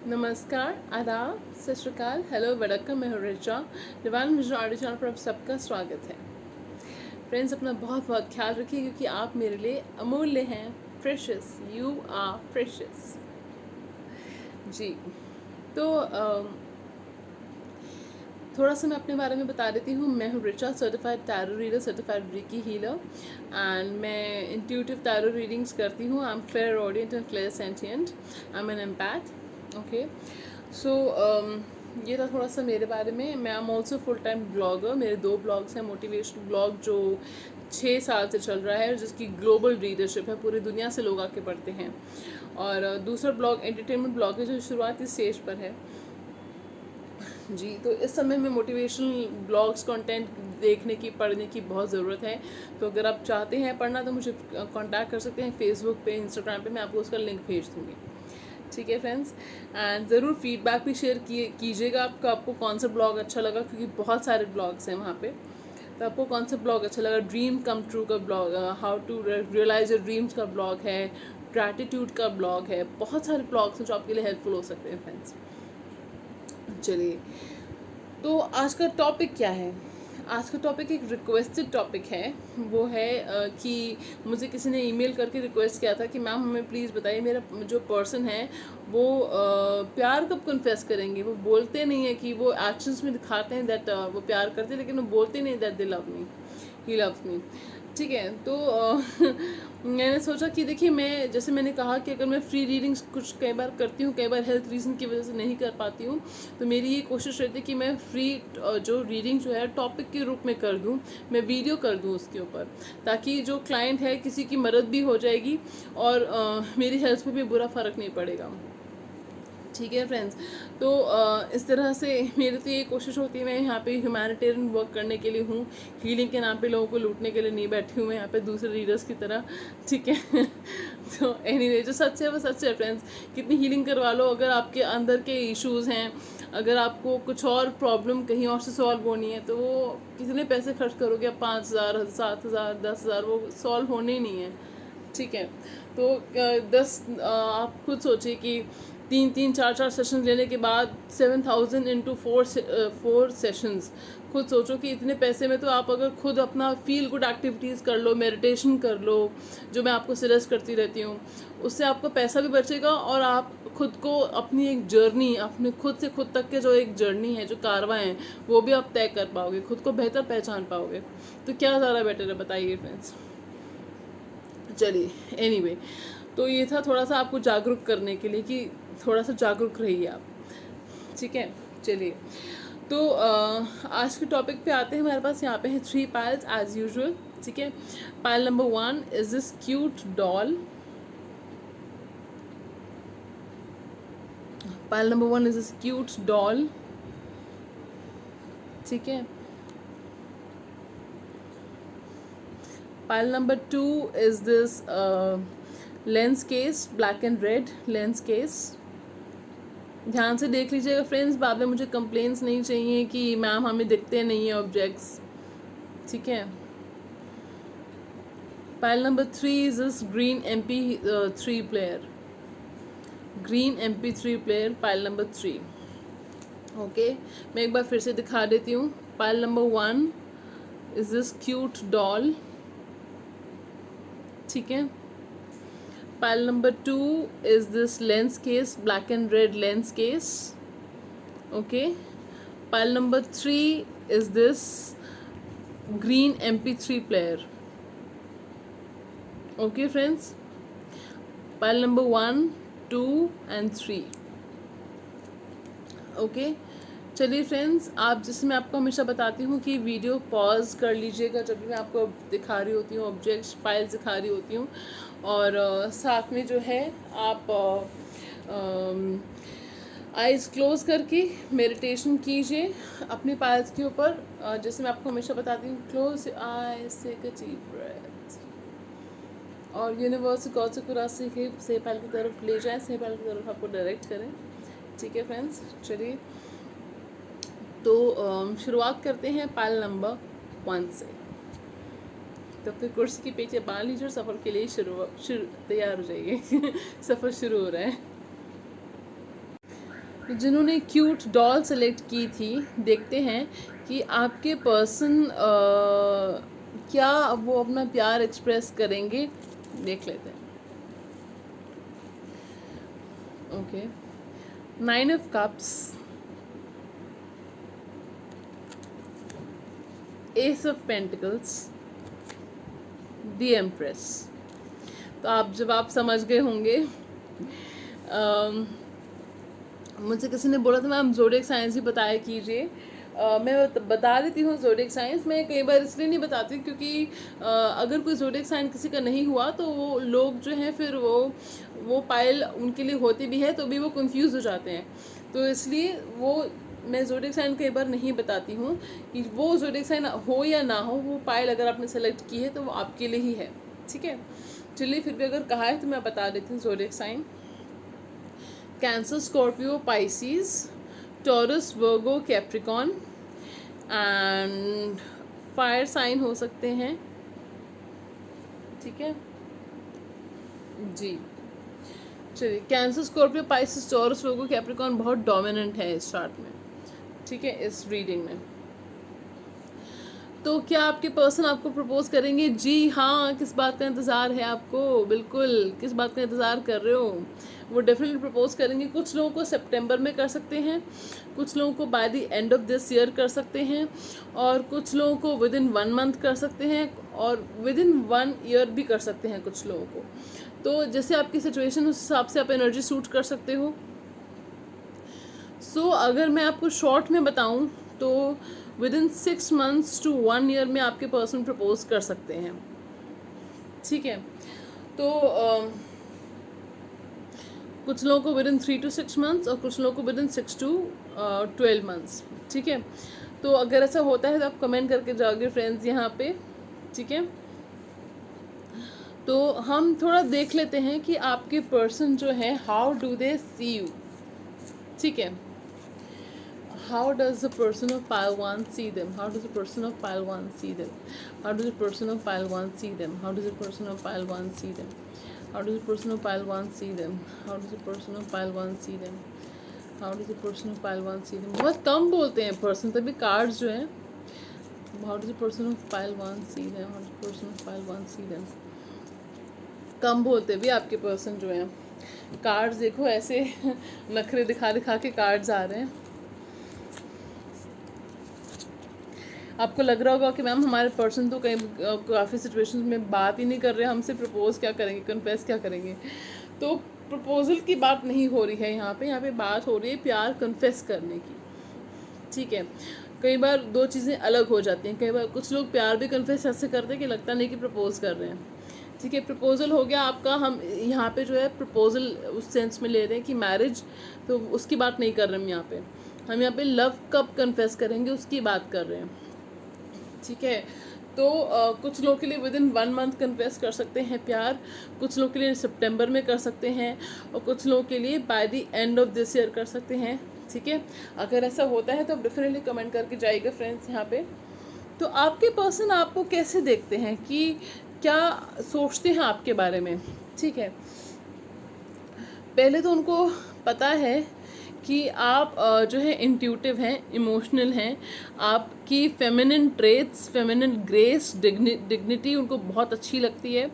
नमस्कार, आदाब, सत श्री अकाल, हेलो, वड़क्कम, मैं हूँ Richa. Divine vision audio channel पर आप सबका स्वागत है। फ्रेंड्स, अपना बहुत बहुत ख्याल रखिए क्योंकि आप मेरे लिए अमूल्य हैं। Precious, you are precious. जी, तो थोड़ा सा मैं अपने बारे में बता देती हूँ। मैं हूँ Richa, certified tarot reader, certified reiki healer, and मैं इंट्यूटिव टैरो रीडिंग्स करती हूँ। I am clear audient and clear sentient, I am an empath. Okay, so ये था थोड़ा सा मेरे बारे में। मैं am also full time blogger. मेरे 2 ब्लॉग्स हैं। मोटिवेशनल ब्लॉग जो 6 साल से चल रहा है, जिसकी ग्लोबल रीडरशिप है, पूरी दुनिया से लोग आके पढ़ते हैं। और दूसरा ब्लॉग एंटरटेनमेंट ब्लॉग है जो शुरुआती स्टेज पर है। जी, तो इस समय में मोटिवेशनल ब्लॉग्स कंटेंट देखने की, पढ़ने की बहुत ज़रूरत है। तो अगर आप चाहते हैं पढ़ना तो मुझे कांटेक्ट कर सकते हैं फेसबुक पे, इंस्टाग्राम पे। मैं आपको उसका लिंक भेज दूँगी। ठीक है फ्रेंड्स, एंड ज़रूर फीडबैक भी शेयर कीजिएगा आपको कौन सा ब्लॉग अच्छा लगा, क्योंकि बहुत सारे ब्लॉग्स हैं वहाँ पे। तो आपको कौन सा ब्लॉग अच्छा लगा? ड्रीम कम ट्रू का blog, how to realise your dreams का ब्लॉग है, ग्रैटिट्यूड का ब्लॉग है। बहुत सारे ब्लॉग्स हैं जो आपके लिए हेल्पफुल हो सकते हैं फ्रेंड्स। चलिए, तो आज का टॉपिक क्या है? आज का टॉपिक एक रिक्वेस्टेड टॉपिक है। वो है कि मुझे किसी ने ईमेल करके रिक्वेस्ट किया था कि मैम हमें प्लीज़ बताइए, मेरा जो पर्सन है वो प्यार कब कन्फेस करेंगे। वो बोलते नहीं है कि वो एक्शंस में दिखाते हैं दैट वो प्यार करते हैं, लेकिन वो बोलते नहीं that they love me, he loves me. ठीक है, तो मैंने सोचा कि देखिए, मैं जैसे मैंने कहा कि अगर मैं फ्री रीडिंग्स कुछ कई बार करती हूँ, कई बार हेल्थ रीज़न की वजह से नहीं कर पाती हूँ, तो मेरी ये कोशिश रहती है कि मैं फ्री जो रीडिंग जो है टॉपिक के रूप में कर दूँ, मैं वीडियो कर दूँ उसके ऊपर, ताकि जो क्लाइंट है किसी की मदद भी हो जाएगी और मेरी हेल्थ पे भी बुरा फ़र्क नहीं पड़ेगा। ठीक है फ्रेंड्स, तो इस तरह से मेरी तो ये कोशिश होती है। मैं यहाँ पे ह्यूमैनिटेरियन वर्क करने के लिए हूँ, हीलिंग के नाम पे लोगों को लूटने के लिए नहीं बैठी हूँ मैं यहाँ पे दूसरे रीडर्स की तरह। ठीक है तो एनीवे, जो सच है वो सच है फ्रेंड्स। कितनी हीलिंग करवा लो, अगर आपके अंदर के इश्यूज़ हैं, अगर आपको कुछ और प्रॉब्लम कहीं और से सॉल्व होनी है, तो वो कितने पैसे खर्च करोगे आप? 5,000, 7,000, 10,000, वो सॉल्व होने ही नहीं है। ठीक है, तो 10 आप खुद सोचिए कि 3-3, 4-4 सेशन लेने के बाद 7,000 इंटू 4 सेशंस। खुद सोचो कि इतने पैसे में तो आप अगर खुद अपना फील गुड एक्टिविटीज़ कर लो, मेडिटेशन कर लो, जो मैं आपको सजेस्ट करती रहती हूँ, उससे आपका पैसा भी बचेगा और आप खुद को अपनी एक जर्नी, अपने खुद से खुद तक के जो एक जर्नी है, जो कारवां है, वो भी आप तय कर पाओगे, खुद को बेहतर पहचान पाओगे। तो क्या ज़्यादा बेटर है, बताइए फ्रेंड्स। चलिए, एनीवे, तो ये था थोड़ा सा आपको जागरूक करने के लिए कि थोड़ा सा जागरूक रहिए आप। ठीक है, चलिए, तो आज के टॉपिक पे आते हैं। हमारे पास यहाँ पे है 3 पायल्स एज यूजुअल। ठीक है, पायल number 1 is this cute doll. पायल number 1 is this cute doll. ठीक है, पायल number 2 is this lens case, black and red lens case. ध्यान से देख लीजिएगा फ्रेंड्स, बाद में मुझे कंप्लेंट्स नहीं चाहिए कि मैम हमें दिखते नहीं है ऑब्जेक्ट्स। ठीक है, पायल number 3 is this green MP3 player, green MP3 player, pile number 3। Okay, मैं एक बार फिर से दिखा देती हूँ। पायल number 1 is this cute doll. ठीक है, पायल number 2 is this lens case, black and red lens case. Okay, pile number 3 is this green MP3 player. Okay friends, pile number 1, 2 and 3. Okay, चलिए फ्रेंड्स, आप जैसे मैं आपको हमेशा बताती हूँ कि वीडियो पॉज कर लीजिएगा जब भी मैं आपको दिखा रही होती हूँ, ऑब्जेक्ट्स फाइल्स दिखा रही होती हूँ। और साथ में जो है आप आइज़ क्लोज करके मेडिटेशन कीजिए अपनी पायल्स के ऊपर। जैसे मैं आपको हमेशा बताती हूँ, close eyes, take a deep breath, और यूनिवर्स गॉड से पूरा सीखे से पायल की तरफ ले जाए, से पायल की तरफ आपको डायरेक्ट करें। ठीक है फ्रेंड्स, चलिए, तो शुरुआत करते हैं पायल नंबर 1 से। तब तक कुर्सी के पीछे बांध लीजिए और सफ़र के लिए शुरू तैयार हो जाइए सफ़र शुरू हो रहा है। तो जिन्होंने क्यूट डॉल सेलेक्ट की थी, देखते हैं कि आपके पर्सन क्या वो अपना प्यार एक्सप्रेस करेंगे, देख लेते हैं। Okay, 9 of cups, S of pentacles, the empress. तो आप जवाब समझ गए होंगे। मुझे किसी ने बोला था मैम ज़ोडिएक साइंस ही बताया कीजिए। मैं बता देती हूँ ज़ोडिएक साइंस। मैं कई बार इसलिए नहीं बताती क्योंकि अगर कोई ज़ोडिएक साइन किसी का नहीं हुआ तो वो लोग जो हैं फिर वो पायल उनके लिए होती भी है तो भी वो कंफ्यूज हो जाते हैं। तो इसलिए वो मैं ज़ोडिएक साइन कई बार नहीं बताती हूँ कि वो ज़ोडिएक साइन हो या ना हो, वो पायल अगर आपने सेलेक्ट की है तो वो आपके लिए ही है। ठीक है, चलिए फिर भी अगर कहा है तो मैं बता देती हूँ zodiac sign. Cancer, Scorpio, Pisces, Taurus, Virgo, Capricorn and fire sign हो सकते हैं। ठीक है जी, चलिए Cancer, Scorpio, Pisces, Taurus, Virgo, Capricorn बहुत डोमिनेंट है इस चार्ट में। ठीक है, इस रीडिंग में। तो क्या आपके पर्सन आपको प्रपोज करेंगे? जी हाँ, किस बात का इंतज़ार है आपको? बिल्कुल, किस बात का इंतज़ार कर रहे हो? वो डेफिनेटली प्रपोज करेंगे। कुछ लोगों को सितंबर में कर सकते हैं, कुछ लोगों को by the end of this year कर सकते हैं, और कुछ लोगों को विद इन 1 मंथ कर सकते हैं, और विद इन 1 ईयर भी कर सकते हैं कुछ लोगों को। तो जैसे आपकी सिचुएशन उस हिसाब से आप एनर्जी सूट कर सकते हो। सो अगर मैं आपको शॉर्ट में बताऊं तो within 6 months to 1 year में आपके पर्सन प्रपोज कर सकते हैं। ठीक है, तो कुछ लोगों को विद इन 3 to 6 मंथ्स और कुछ लोगों को विद इन 6 to 12 मंथ्स। ठीक है, तो अगर ऐसा होता है तो आप कमेंट करके जाओगे फ्रेंड्स यहाँ पे। ठीक है, तो हम थोड़ा देख लेते हैं कि आपके पर्सन जो है how do they see you. ठीक है, how does the person of pile 1 see them? How does the person of pile 1 see them? How does the person of pile 1 see them? How does the person of pile 1 see them? How does the person of pile 1 see them? How does the person of pile 1 see them? How does the person of pile 1 see them? बहुत कम बोलते हैं person, तभी cards जो हैं how does the person of pile 1 see them? How does the person of pile 1 see them? कम बोलते भी आपके person जो हैं। कार्ड्स देखो ऐसे नखरे दिखा दिखा के कार्ड्स आ रहे हैं। आपको लग रहा होगा कि मैम हमारे पर्सन तो कहीं काफ़ी सिचुएशंस में बात ही नहीं कर रहे, हमसे प्रपोज क्या करेंगे, कन्फेस क्या करेंगे। तो प्रपोजल की बात नहीं हो रही है यहाँ पे बात हो रही है प्यार कन्फेस करने की। ठीक है, कई बार दो चीज़ें अलग हो जाती हैं। कई बार कुछ लोग प्यार भी कन्फेस ऐसे करते हैं कि लगता नहीं कि प्रपोज कर रहे हैं। ठीक है, प्रपोजल हो गया आपका। हम यहाँ पे जो है प्रपोजल उस सेंस में ले रहे हैं कि मैरिज, तो उसकी बात नहीं कर रहे हम यहाँ पे लव कब कन्फेस करेंगे उसकी बात कर रहे हैं। ठीक है, तो कुछ लोगों के लिए विद इन 1 मंथ कन्फेस कर सकते हैं प्यार, कुछ लोगों के लिए सितंबर में कर सकते हैं, और कुछ लोगों के लिए by the end of this year कर सकते हैं। ठीक है, अगर ऐसा होता है तो आप डेफिनेटली कमेंट करके जाइएगा फ्रेंड्स यहाँ पे। तो आपके पर्सन आपको कैसे देखते हैं, कि क्या सोचते हैं आपके बारे में। ठीक है, पहले तो उनको पता है कि आप जो है इंट्यूटिव हैं, इमोशनल हैं, आपकी feminine traits, feminine grace, dignity उनको बहुत अच्छी लगती है।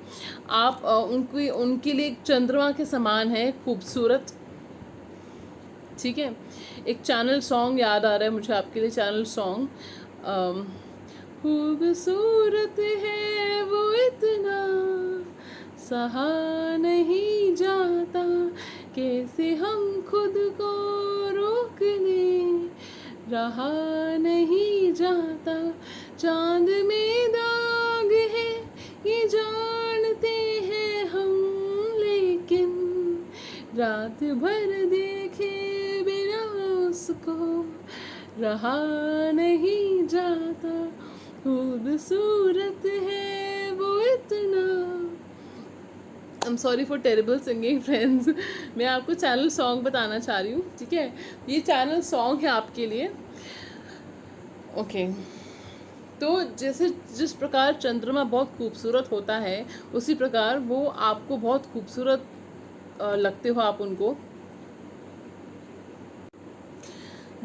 आप उनके लिए एक चंद्रमा के समान है, खूबसूरत। ठीक है, एक चैनल सॉन्ग याद आ रहा है मुझे आपके लिए, चैनल सॉन्ग, खूबसूरत है वो इतना सहा नहीं जाता, कैसे हम खुद को रोक लें, रहा नहीं जाता, चांद में दाग है ये जानते हैं हम, लेकिन रात भर देखे बिना उसको रहा नहीं जाता, खूबसूरत है वो इतना। I am sorry for terrible singing friends, मैं आपको चैनल सॉन्ग बताना चाह रही हूँ। ठीक है, ये चैनल सॉन्ग है आपके लिए। ओके, तो जैसे जिस प्रकार चंद्रमा बहुत खूबसूरत होता है, उसी प्रकार वो आपको बहुत खूबसूरत लगते हो आप उनको।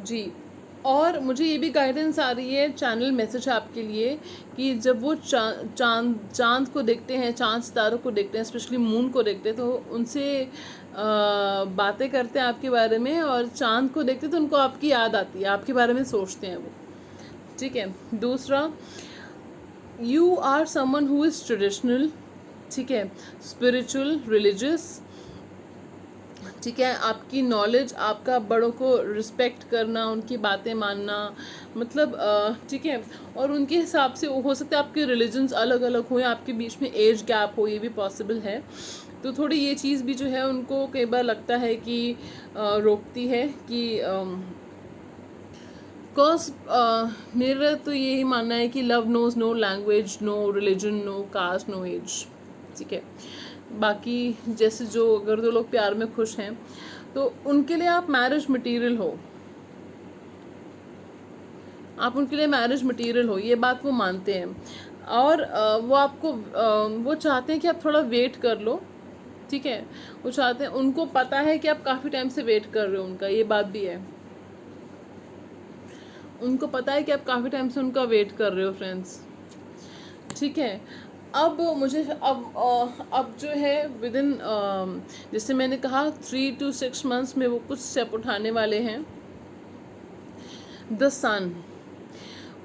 जी। और मुझे ये भी गाइडेंस आ रही है, चैनल मैसेज है आपके लिए, कि जब वो चाँद को देखते हैं, चाँद सितारों को देखते हैं, स्पेशली मून को देखते हैं, तो उनसे बातें करते हैं आपके बारे में, और चाँद को देखते हैं तो उनको आपकी याद आती है, आपके बारे में सोचते हैं वो। ठीक है। दूसरा, you are someone who is traditional, ठीक है, स्पिरिचुअल, रिलीजियस, ठीक है। आपकी नॉलेज, आपका बड़ों को रिस्पेक्ट करना, उनकी बातें मानना, मतलब ठीक है। और उनके हिसाब से हो सकता है आपके रिलीजन्स अलग अलग हो, या आपके बीच में एज गैप हो, ये भी पॉसिबल है। तो थोड़ी ये चीज़ भी जो है उनको कई बार लगता है कि रोकती है कि बिकॉज मेरा तो यही मानना है कि love knows no language, no religion, no caste, no age, ठीक है। बाकी जैसे जो अगर दो लोग प्यार में खुश हैं तो उनके लिए आप मैरिज मटेरियल हो, आप उनके लिए मैरिज मटेरियल हो, ये बात वो मानते हैं। और वो आपको वो चाहते हैं कि आप थोड़ा वेट कर लो, ठीक है। वो चाहते हैं, उनको पता है कि आप काफ़ी टाइम से वेट कर रहे हो उनका, ये बात भी है। उनको पता है कि आप काफ़ी टाइम से उनका वेट कर रहे हो फ्रेंड्स, ठीक है। अब मुझे अब जो है विद इन जैसे मैंने कहा 3 to 6 मंथ्स में वो कुछ स्टेप उठाने वाले हैं। द सन,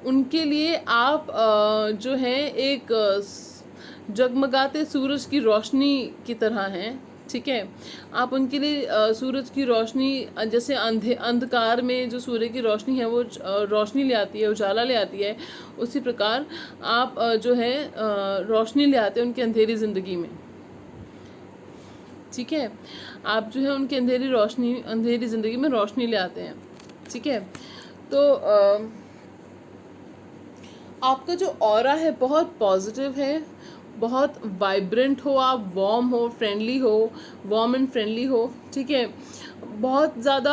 उनके लिए आप जो है एक जगमगाते सूरज की रोशनी की तरह हैं, ठीक है। आप उनके लिए सूरज की रोशनी, जैसे अंधकार में जो सूर्य की रोशनी है वो रोशनी ले आती है, उजाला ले आती है, उसी प्रकार आप जो है रोशनी ले आते हैं उनकी अंधेरी ज़िंदगी में, ठीक है। आप जो है उनकी अंधेरी ज़िंदगी में रोशनी ले आते हैं, ठीक है। तो आपका जो ऑरा है बहुत पॉजिटिव है, बहुत वाइब्रेंट हो, आप वार्म हो, फ्रेंडली हो, वार्म एंड फ्रेंडली हो, ठीक है। बहुत ज़्यादा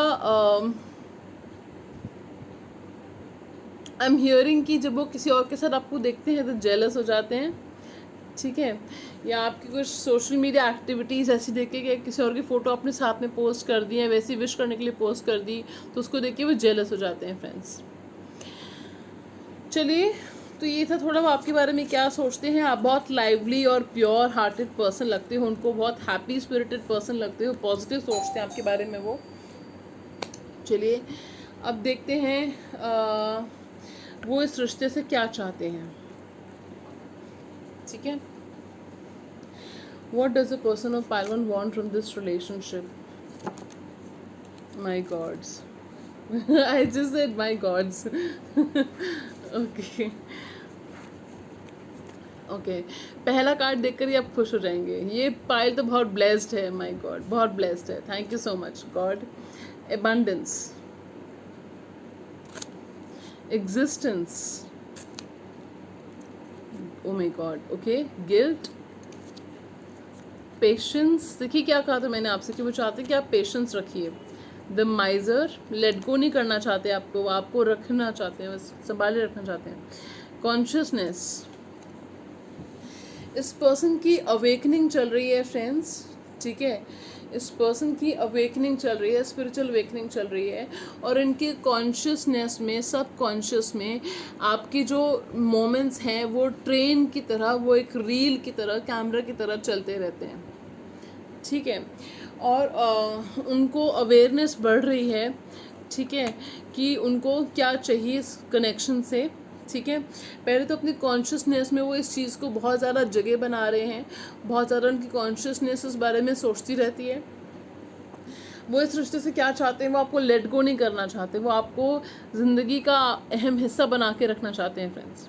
आई एम हियरिंग कि जब वो किसी और के साथ आपको देखते हैं तो जेलस हो जाते हैं, ठीक है। या आपकी कुछ सोशल मीडिया एक्टिविटीज़ ऐसी देख के किसी और की फ़ोटो अपने साथ में पोस्ट कर दी है, वैसी विश करने के लिए पोस्ट कर दी, तो उसको देख के वो जेलस हो जाते हैं फ्रेंड्स। चलिए, तो ये था थोड़ा वो आपके बारे में क्या सोचते हैं। आप बहुत लाइवली और प्योर हार्टेड पर्सन लगते हो उनको, बहुत हैप्पी स्पिरिटेड पर्सन लगते हो, पॉजिटिव सोचते हैं आपके बारे में वो। चलिए अब देखते हैं वो इस रिश्ते से क्या चाहते हैं, ठीक है। What does a person of pile 1 want from this relationship? My gods. I just said my gods. Okay. Okay, पहला कार्ड देखकर ही आप खुश हो जाएंगे। ये पाइल तो बहुत ब्लेस्ड है, माय गॉड, बहुत ब्लेस्ड है। Thank you so much God. Abundance, existence, oh my God, okay, guilt, patience. देखिए क्या कहा था मैंने आपसे कि वो चाहते हैं कि आप पेशेंस रखिए। द माइजर, लेट गो नहीं करना चाहते आपको, वो आपको रखना चाहते हैं, बस संभाले रखना चाहते हैं। कॉन्शियसनेस, इस पर्सन की अवेकनिंग चल रही है फ्रेंड्स, ठीक है। इस पर्सन की अवेकनिंग चल रही है, स्पिरिचुअल अवेकनिंग चल रही है, और इनके कॉन्शियसनेस में, सब कॉन्शियस में आपकी जो मोमेंट्स हैं वो ट्रेन की तरह, वो एक रील की तरह, कैमरा की तरह चलते रहते हैं, ठीक है। और उनको अवेयरनेस बढ़ रही है, ठीक है, कि उनको क्या चाहिए इस कनेक्शन से, ठीक है। पहले तो अपनी कॉन्शियसनेस में वो इस चीज़ को बहुत ज़्यादा जगह बना रहे हैं, बहुत ज़्यादा उनकी कॉन्शियसनेस इस बारे में सोचती रहती है। वो इस रिश्ते से क्या चाहते हैं, वो आपको लेट गो नहीं करना चाहते, वो आपको ज़िंदगी का अहम हिस्सा बना के रखना चाहते हैं फ्रेंड्स।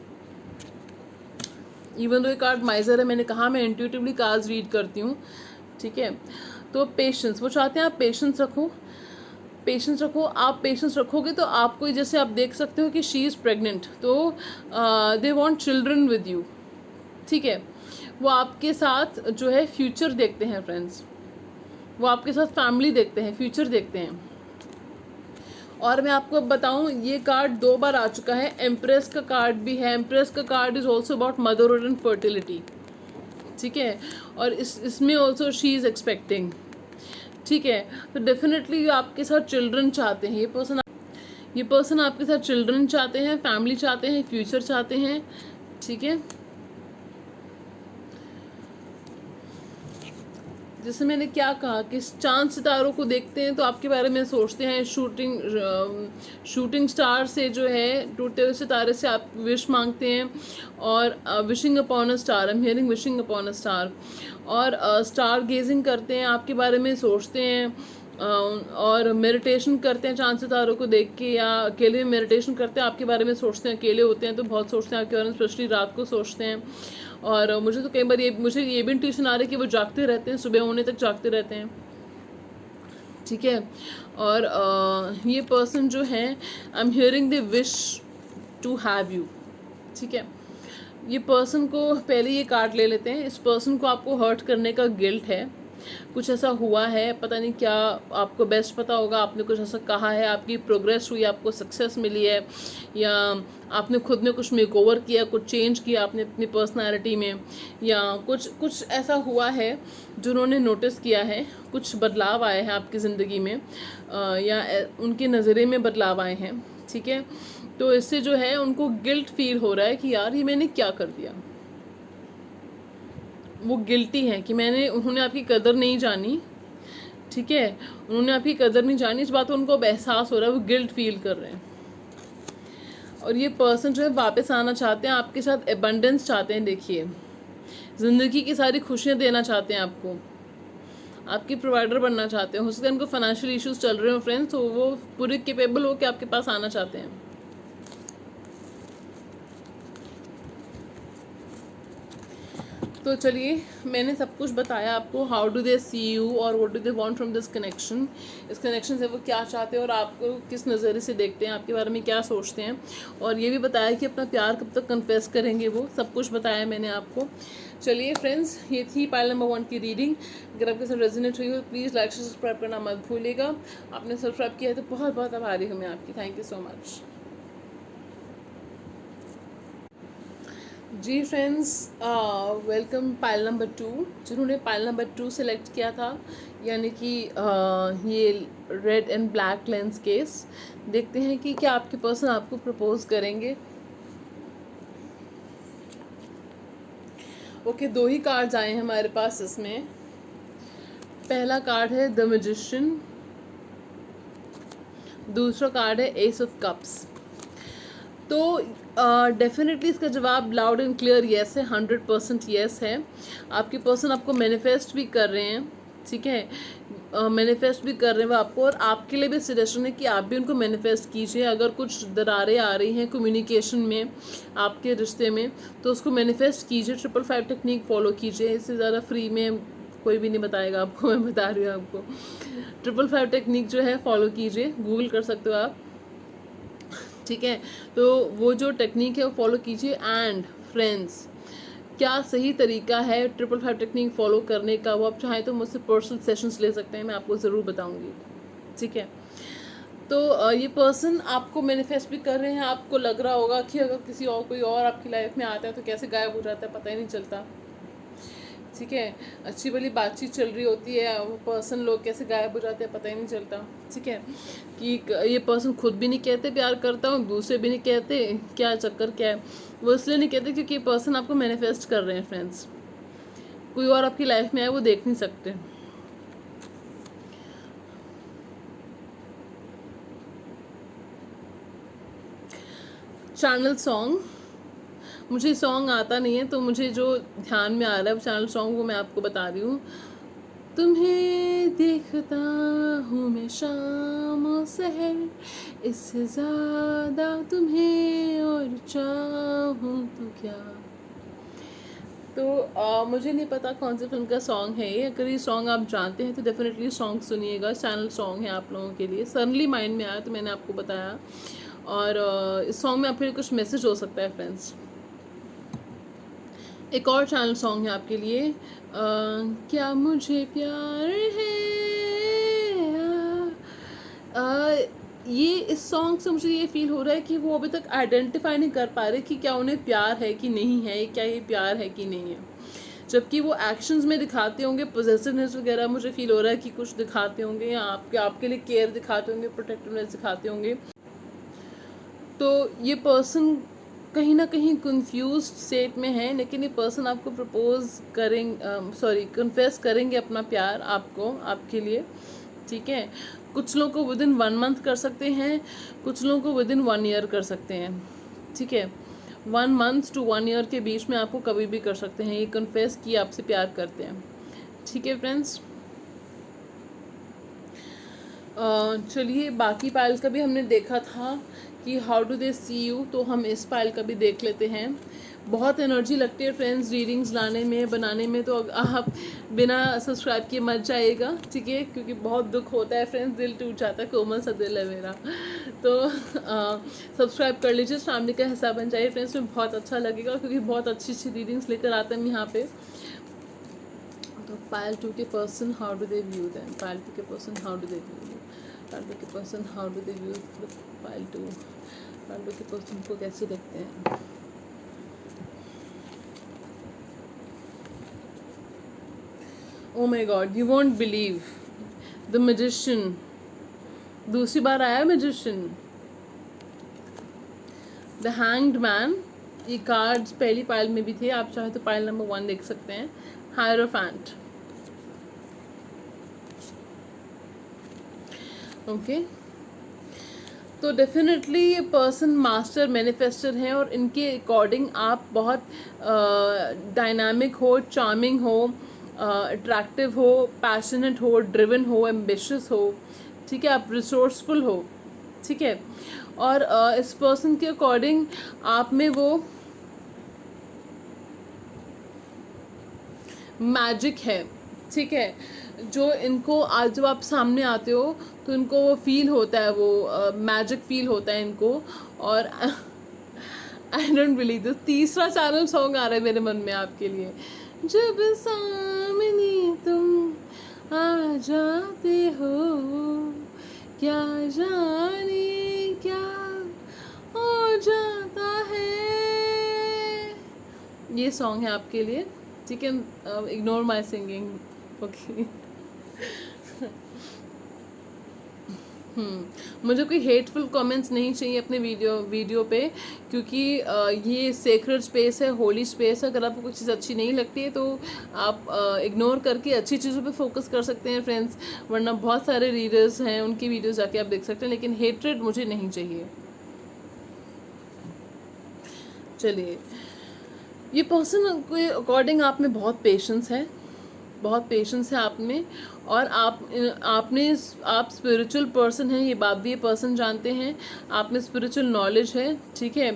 इवन दो ये कार्ड माइजर है, मैंने कहा मैं इंट्यूटिवली कार्ड्स रीड करती हूँ, ठीक है। तो पेशेंस, वो चाहते हैं आप पेशेंस रखो, पेशेंस रखो। आप पेशेंस रखोगे तो आपको, जैसे आप देख सकते हो कि शी इज़ प्रेग्नेंट, तो they want children with you, ठीक है। वो आपके साथ जो है फ्यूचर देखते हैं फ्रेंड्स, वो आपके साथ फैमिली देखते हैं, फ्यूचर देखते हैं। और मैं आपको अब बताऊं, ये कार्ड 2 बार आ चुका है। एम्प्रेस का कार्ड भी है, एम्प्रेस का card is also about motherhood and fertility, ठीक है। और इसमें ऑल्सो शी इज़ एक्सपेक्टिंग, ठीक है। तो डेफिनेटली आपके साथ चिल्ड्रन चाहते हैं ये पर्सन, ये पर्सन आपके साथ चिल्ड्रन चाहते हैं, फैमिली चाहते हैं, फ्यूचर चाहते हैं, ठीक है। जैसे मैंने क्या कहा कि चांद सितारों को देखते हैं तो आपके बारे में सोचते हैं, शूटिंग स्टार से जो है, टूटते हुए सितारे से आप विश मांगते हैं, और wishing upon a star, I am hearing wishing upon a star, और स्टार गेजिंग करते हैं, आपके बारे में सोचते हैं, और मेडिटेशन करते हैं चांद सितारों को देख के, या अकेले मेडिटेशन करते हैं, आपके बारे में सोचते हैं, अकेले होते हैं तो बहुत सोचते हैं आपके बारे में, स्पेशली रात को सोचते हैं। और मुझे तो कई बार मुझे ये भी इंट्यूशन आ रहा है कि वो जागते रहते हैं, सुबह होने तक जागते रहते हैं, ठीक है। और ये पर्सन जो है, I am hearing the wish to have you, ठीक है। ये पर्सन को पहले ये कार्ड ले लेते हैं। इस पर्सन को आपको हर्ट करने का गिल्ट है, कुछ ऐसा हुआ है, पता नहीं क्या, आपको बेस्ट पता होगा, आपने कुछ ऐसा कहा है, आपकी प्रोग्रेस हुई, आपको सक्सेस मिली है, या आपने खुद में कुछ मेकओवर किया, कुछ चेंज किया आपने अपनी पर्सनालिटी में, या कुछ ऐसा हुआ है जो उन्होंने नोटिस किया है, कुछ बदलाव आए हैं आपकी ज़िंदगी में, या उनके नज़रिए में बदलाव आए हैं, ठीक है। तो इससे जो है उनको गिल्ट फील हो रहा है कि यार ये मैंने क्या कर दिया। वो गिल्टी हैं कि उन्होंने आपकी कदर नहीं जानी, ठीक है, उन्होंने आपकी कदर नहीं जानी, इस बात को उनको अब एहसास हो रहा है, वो गिल्ट फील कर रहे हैं। और ये पर्सन जो है वापस आना चाहते हैं, आपके साथ एबंडेंस चाहते हैं, देखिए ज़िंदगी की सारी खुशियाँ देना चाहते हैं आपको, आपकी प्रोवाइडर बनना चाहते हैं। हो सकता है उनको फाइनेंशियल इश्यूज चल रहे हो फ्रेंड्स, तो वो पूरे केपेबल हो के आपके पास आना चाहते हैं। तो चलिए, मैंने सब कुछ बताया आपको, how do they see you और what do they want from this connection, इस कनेक्शन से वो क्या चाहते हैं और आपको किस नज़रिए से देखते हैं, आपके बारे में क्या सोचते हैं, और ये भी बताया कि अपना प्यार कब तक कन्फेस करेंगे, वो सब कुछ बताया मैंने आपको। चलिए फ्रेंड्स, ये थी पाइल नंबर 1 की रीडिंग। अगर आपके साथ रेजोनेट हुई हो प्लीज़ लाइक सब्सक्राइब करना मत भूलिएगा। आपने सब्सक्राइब किया है तो बहुत बहुत आभारी हूँ मैं आपकी, थैंक यू सो मच। जी फ्रेंड्स, वेलकम पाइल नंबर 2। जिन्होंने पाइल नंबर 2 सेलेक्ट किया था, यानी कि ये red and black lens case, देखते हैं कि क्या आपके पर्सन आपको प्रपोज करेंगे। ओके, 2 ही कार्ड्स आए हैं हमारे पास इसमें। पहला कार्ड है द मैजिशियन, दूसरा कार्ड है एस ऑफ कप्स। तो डेफिनेटली इसका जवाब लाउड एंड क्लियर येस है, 100% येस है। आपके पर्सन आपको मैनिफेस्ट भी कर रहे हैं, ठीक है, मैनिफेस्ट भी कर रहे हैं वो आपको, और आपके लिए भी सजेशन है कि आप भी उनको मैनिफेस्ट कीजिए। अगर कुछ दरारें आ रही हैं कम्युनिकेशन में, आपके रिश्ते में, तो उसको मैनिफेस्ट कीजिए, 555 टेक्निक फॉलो कीजिए। इससे ज़्यादा फ्री में कोई भी नहीं बताएगा आपको, मैं बता रही हूँ आपको। 555 टेक्निक जो है फॉलो कीजिए, गूगल कर सकते हो आप, ठीक है। तो वो जो टेक्निक है वो फॉलो कीजिए। एंड फ्रेंड्स, क्या सही तरीका है 555 टेक्निक फॉलो करने का, वो आप चाहें तो मुझसे पर्सनल सेशंस ले सकते हैं, मैं आपको ज़रूर बताऊंगी, ठीक है। तो ये पर्सन आपको मैनिफेस्ट भी कर रहे हैं। आपको लग रहा होगा कि अगर किसी और कोई और आपकी लाइफ में आता है तो कैसे गायब हो जाता है, पता ही नहीं चलता, ठीक है। अच्छी भली बातचीत चल रही होती है, वो पर्सन लोग कैसे गायब हो जाते हैं पता ही नहीं चलता, ठीक है। कि ये पर्सन खुद भी नहीं कहते प्यार करता हूँ, दूसरे भी नहीं कहते, क्या चक्कर क्या है, वो इसलिए नहीं कहते क्योंकि ये पर्सन आपको मैनिफेस्ट कर रहे हैं फ्रेंड्स। कोई और आपकी लाइफ में आए वो देख नहीं सकते। चैनल सॉन्ग, मुझे सॉन्ग आता नहीं है तो मुझे जो ध्यान में आ रहा है वो चैनल सॉन्ग, वो मैं आपको बता रही हूँ। तुम्हें देखता हूँ मैं शाम और सहर, इससे ज़्यादा तुम्हें और चाहूँ तो क्या। तो मुझे नहीं पता कौन सी फिल्म का सॉन्ग है ये। अगर ये सॉन्ग आप जानते हैं तो डेफिनेटली सॉन्ग सुनिएगा, चैनल सॉन्ग है आप लोगों के लिए। सडनली माइंड में आया तो मैंने आपको बताया। और इस सॉन्ग में आपके लिए कुछ मैसेज हो सकता है फ्रेंड्स। एक और चैनल सॉन्ग है आपके लिए, क्या मुझे प्यार है। ये इस सॉन्ग से मुझे ये फील हो रहा है कि वो अभी तक आइडेंटिफाई नहीं कर पा रहे कि क्या उन्हें प्यार है कि नहीं है, क्या ये प्यार है कि नहीं है। जबकि वो एक्शंस में दिखाते होंगे पॉजिटिवनेस वगैरह, मुझे फील हो रहा है कि कुछ दिखाते होंगे, या आपके लिए केयर दिखाते होंगे, प्रोटेक्टिवनेस दिखाते होंगे, तो ये पर्सन कहीं ना कहीं कंफ्यूज्ड स्टेट में है, लेकिन ये पर्सन आपको प्रपोज करेंगे, कन्फेस करेंगे अपना प्यार आपको, आपके लिए, ठीक है। कुछ लोगों को विद इन 1 मंथ कर सकते हैं, कुछ लोगों को विद इन 1 ईयर कर सकते हैं, ठीक है। 1 मंथ to 1 ईयर के बीच में आपको कभी भी कर सकते हैं, ये कन्फेस किए आपसे प्यार करते हैं, ठीक है फ्रेंड्स। चलिए बाकी पाइल का भी हमने देखा था कि how do they see you, तो हम इस पाइल का भी देख लेते हैं। बहुत एनर्जी लगती है फ्रेंड्स रीडिंग्स लाने में, बनाने में, तो आप बिना सब्सक्राइब किए मत जाइएगा, ठीक है, क्योंकि बहुत दुख होता है फ्रेंड्स, दिल टूट जाता है, कोमल सा दिल है मेरा। तो सब्सक्राइब कर लीजिए, फैमिली का हिस्सा बन जाइए फ्रेंड्स, में बहुत अच्छा लगेगा, क्योंकि बहुत अच्छी अच्छी रीडिंग्स लेकर आते हैं हम यहाँ पे। तो पाइल 2 के person how do they view them, pile 2 के person how do they view, pile 2 के person how do they view pile 2, pile 2 के पर्सन को कैसे देखते हैं। Oh my God, you won't believe, the magician, दूसरी बार आया मैजिशियन, द हैंग्ड मैन, ये कार्ड्स पहली पाइल में भी थे, आप चाहे तो पाइल नंबर 1 देख सकते हैं, हायरोफेंट, ओके। तो डेफिनेटली ये पर्सन मास्टर मैनिफेस्टर हैं, और इनके अकॉर्डिंग आप बहुत डायनामिक हो, चार्मिंग हो, अट्रैक्टिव हो, पैशनेट हो, ड्रिवन हो, एम्बिशियस हो, ठीक है, आप रिसोर्सफुल हो, ठीक है। और इस पर्सन के अकॉर्डिंग आप में वो मैजिक है, ठीक है, जो इनको आज जब आप सामने आते हो तो इनको वो फील होता है, वो मैजिक फील होता है इनको। और आई डोंट बिलीव दिस, तीसरा चैनल सॉन्ग आ रहा है मेरे मन में आपके लिए, जब सामने तुम आ जाते हो, क्या जाने क्या हो जाता है, ये सॉन्ग है आपके लिए, ठीक है। Ignore my singing, okay. मुझे कोई हेटफुल कमेंट्स नहीं चाहिए अपने वीडियो पे, क्योंकि ये सेक्रेड स्पेस है, होली स्पेस है। अगर आपको कोई चीज़ अच्छी नहीं लगती है तो आप इग्नोर करके अच्छी चीज़ों पे फोकस कर सकते हैं फ्रेंड्स, वरना बहुत सारे रीडर्स हैं, उनकी वीडियोस जाके आप देख सकते हैं, लेकिन हेट्रेड मुझे नहीं चाहिए। चलिए, ये पर्सन के अकॉर्डिंग आप में बहुत पेशेंस है, बहुत पेशेंस है आप में, और आप स्पिरिचुअल पर्सन हैं, ये बात भी ये पर्सन जानते हैं, आप में स्पिरिचुअल नॉलेज है, ठीक है।